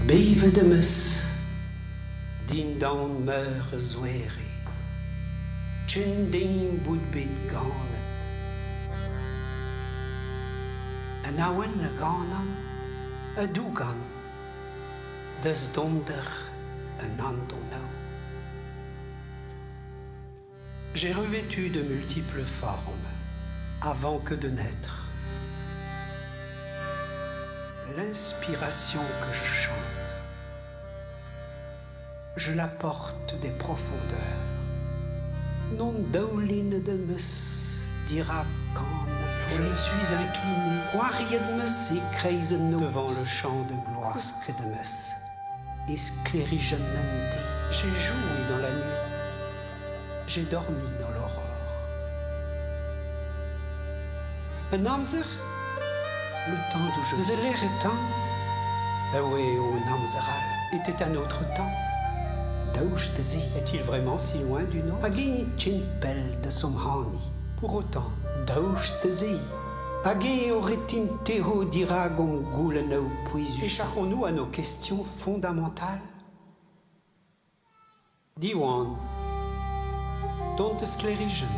Bewe de mus, din dan meur zwere. Tjun din boedbit ganet. En ouwen ganan, dougan. Dus donder un andonau. J'ai revêtu de multiples formes avant que de naître. L'inspiration que je chante, je la porte des profondeurs. Non dauline de mus dira quand je me suis incliné. Roarie de mus et kreisen devant le champ de gloire. Kusque de mus, esclérigemente. J'ai joué dans la nuit, j'ai dormi dans l'aurore. Un amzer, le temps d'où je zeler temps, oui, au namzeral, était un autre temps. Est-il vraiment si loin du nôtre? De Somhani. Pour autant, échappons-nous à nos questions fondamentales? Diwan, dont sclérigen,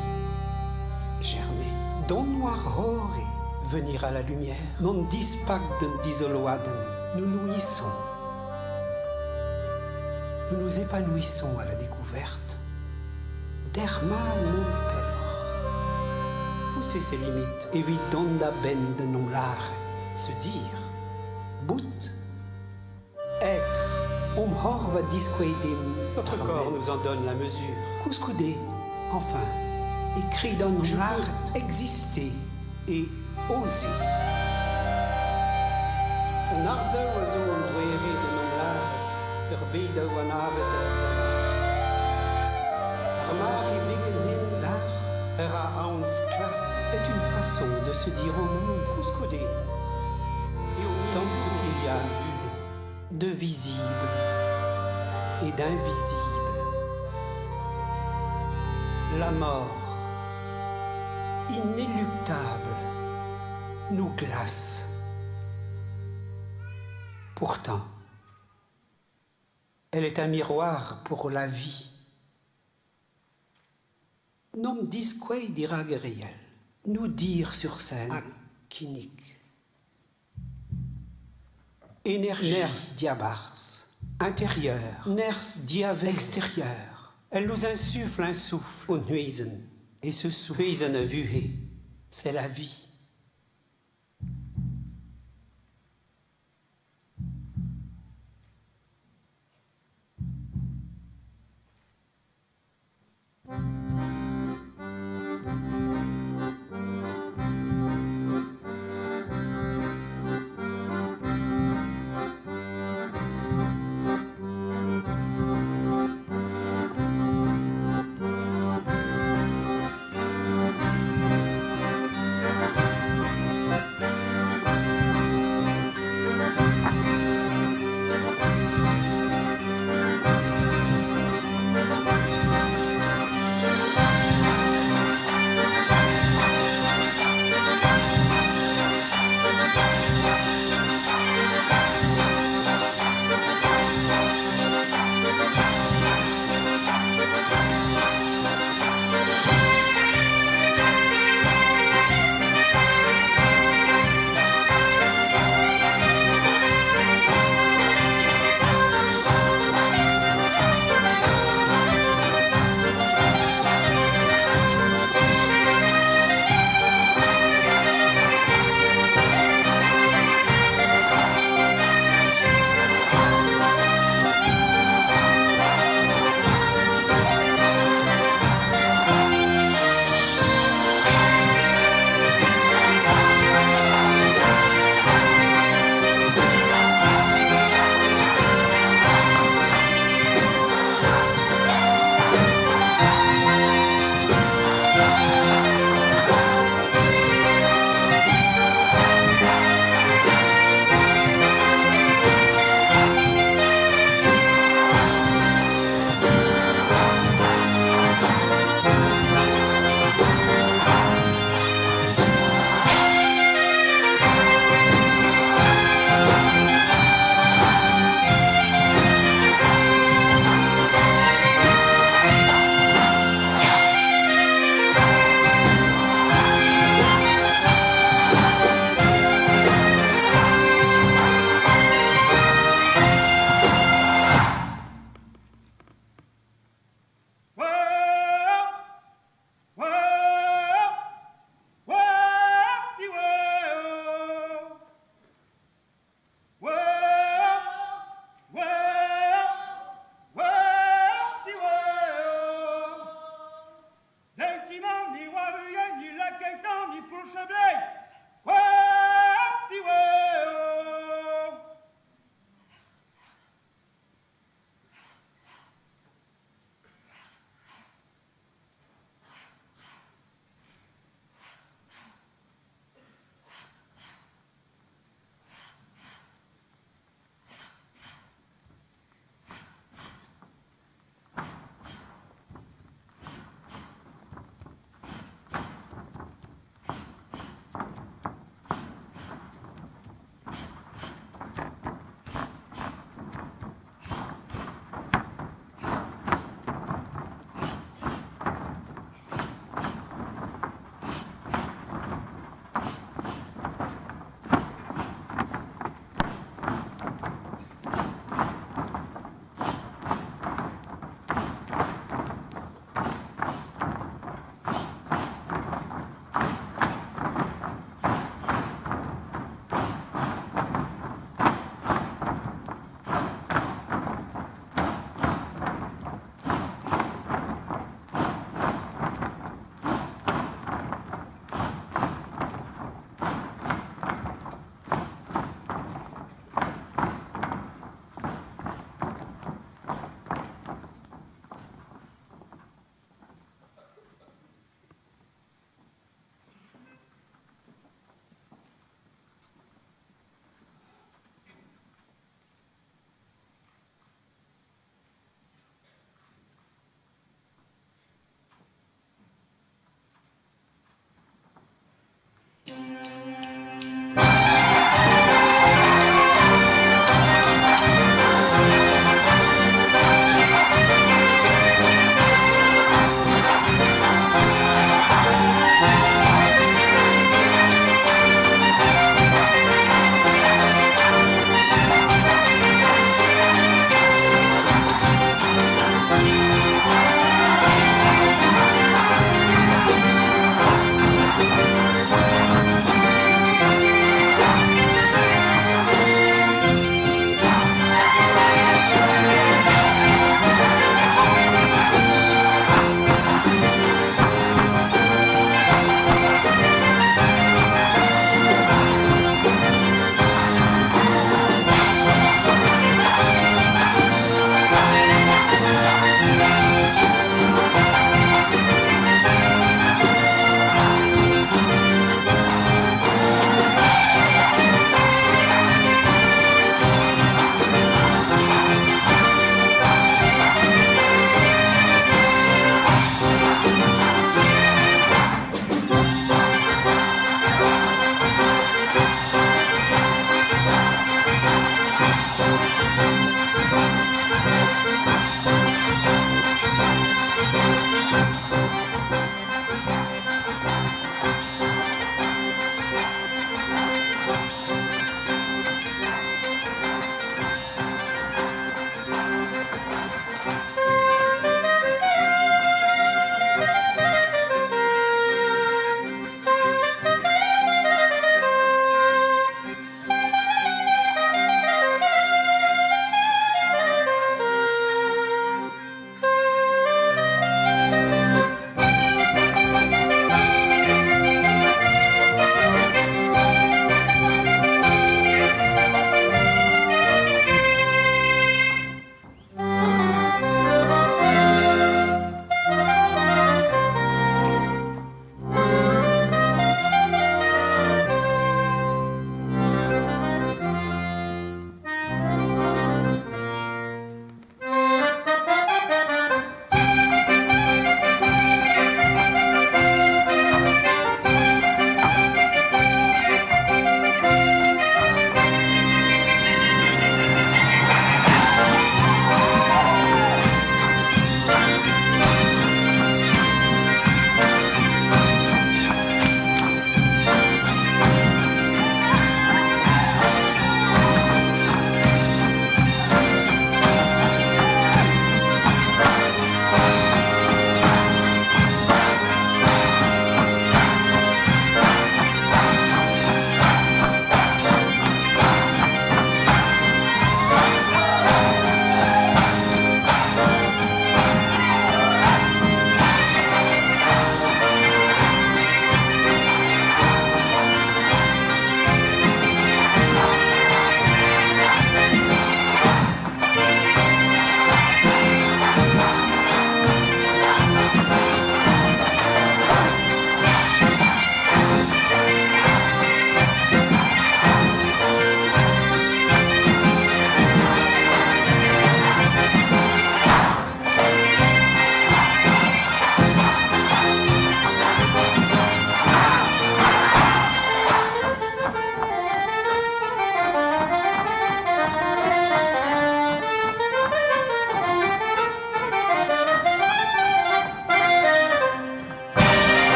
germer, don noir hore, venir à la lumière, non dispagden d'isoloaden, nous nourrissons. Nous nous épanouissons à la découverte. Derma mon père. Pousser ses limites, évidonda ben de non l'arrête. Se dire, bout, être, horva disquedim. Notre corps nous en donne la mesure. Couscoudé, enfin, écrit dans non l'arrête. Exister et oser. Un arze oiseau ondouéré de non l'arrête. Terbide wanave de zama. Armari bignin l'art, era auns clast, est une façon de se dire au monde, couscoudé. Et dans ce qu'il y a de visible et d'invisible, la mort, inéluctable, nous glace. Pourtant, elle est un miroir pour la vie. Nom disque dira réel. Nous dire sur scène. Akinik. Énergie. Ners diabars. Intérieur. Ners diaves. Extérieur. Elle nous insuffle un souffle. Au nuisen. Et ce souffle. Nuisen vuhe. C'est la vie.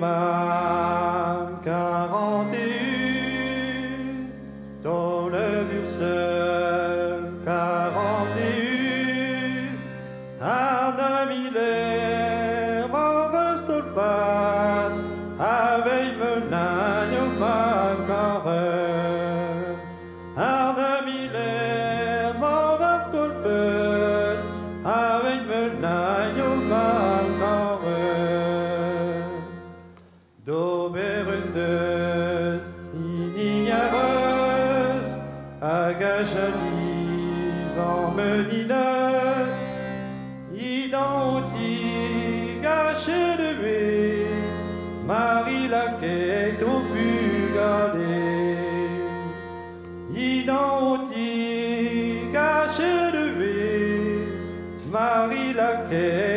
ma 41 dans le vieux seul 41 Arne Miller m'en stolpat avec menagne ma carreur Arne Miller m'en stolpat avec menagne ma carreur d'Oberundes ignareuse agachali Varmenina identique gâché de lui Marie laquette au bugalé identique gâché de lui Marie laquette